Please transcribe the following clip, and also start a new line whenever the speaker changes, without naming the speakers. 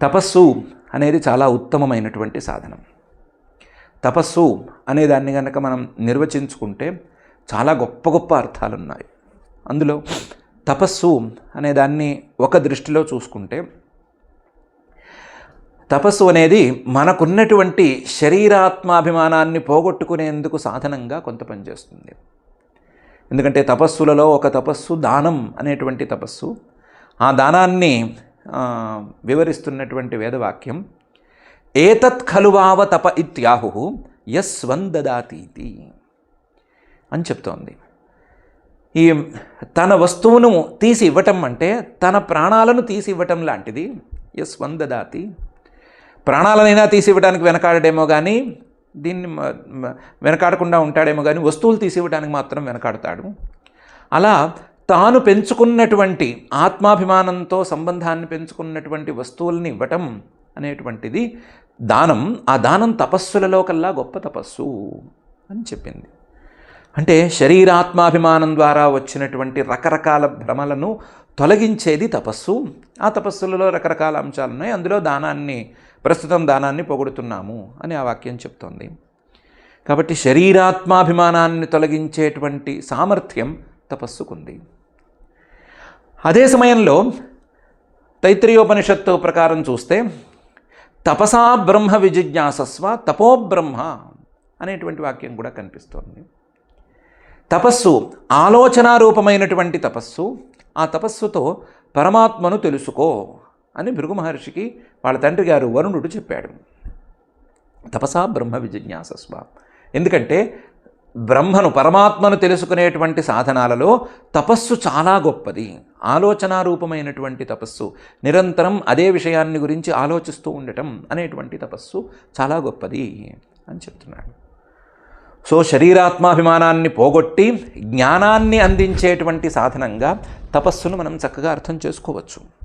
తపస్సు అనేది చాలా ఉత్తమమైనటువంటి సాధనం. తపస్సు అనేదాన్ని కనుక మనం నిర్వచించుకుంటే చాలా గొప్ప గొప్ప అర్థాలు ఉన్నాయి. అందులో తపస్సు అనేదాన్ని ఒక దృష్టిలో చూసుకుంటే, తపస్సు అనేది మనకున్నటువంటి శరీరాత్మాభిమానాన్ని పోగొట్టుకునేందుకు సాధనంగా కొంత పనిచేస్తుంది. ఎందుకంటే తపస్సులలో ఒక తపస్సు దానం అనేటువంటి తపస్సు. ఆ దానాన్ని వివరిస్తున్నటువంటి వేదవాక్యం ఏతత్ ఖలువావ తప ఇత్యాహు యస్వం దదాతీతి అని చెప్తోంది. ఈ తన వస్తువును తీసి ఇవ్వటం అంటే తన ప్రాణాలను తీసి ఇవ్వటం లాంటిది. యస్వం దదాతి, ప్రాణాలనైనా తీసి ఇవ్వడానికి వెనకాడేమో కానీ, దీన్ని వెనకాడకుండా ఉంటాడేమో కానీ వస్తువులు తీసి ఇవ్వడానికి మాత్రం వెనకాడతాడు. అలా తాను పెంచుకున్నటువంటి ఆత్మాభిమానంతో సంబంధాన్ని పెంచుకున్నటువంటి వస్తువుల్ని ఇవ్వటం అనేటువంటిది దానం. ఆ దానం తపస్సులలో కల్లా గొప్ప తపస్సు అని చెప్పింది. అంటే శరీరాత్మాభిమానం ద్వారా వచ్చినటువంటి రకరకాల భ్రమలను తొలగించేది తపస్సు. ఆ తపస్సులలో రకరకాల అంశాలు ఉన్నాయి. అందులో ప్రస్తుతం దానాన్ని పొగుడుతున్నాము అని ఆ వాక్యం చెప్తోంది. కాబట్టి శరీరాత్మాభిమానాన్ని తొలగించేటువంటి సామర్థ్యం తపస్సుకుంది. అదే సమయంలో తైత్రీయోపనిషత్తు ప్రకారం చూస్తే తపసా బ్రహ్మ విజిజ్ఞాసస్వ తపోబ్రహ్మ అనేటువంటి వాక్యం కూడా కనిపిస్తోంది. తపస్సు ఆలోచనారూపమైనటువంటి తపస్సు. ఆ తపస్సుతో పరమాత్మను తెలుసుకో అని భృగు మహర్షికి వాళ్ళ తండ్రి గారు వరుణుడు చెప్పాడు. తపసా బ్రహ్మ విజిజ్ఞాసస్వ. ఎందుకంటే పరమాత్మను తెలుసుకునేటువంటి సాధనాలలో తపస్సు చాలా గొప్పది. ఆలోచనారూపమైనటువంటి తపస్సు, నిరంతరం అదే విషయాన్ని గురించి ఆలోచిస్తూ ఉండటం అనేటువంటి తపస్సు చాలా గొప్పది అని చెప్తున్నాడు. సో శరీరాత్మాభిమానాన్ని పోగొట్టి జ్ఞానాన్ని అందించేటువంటి సాధనంగా తపస్సును మనం చక్కగా అర్థం చేసుకోవచ్చు.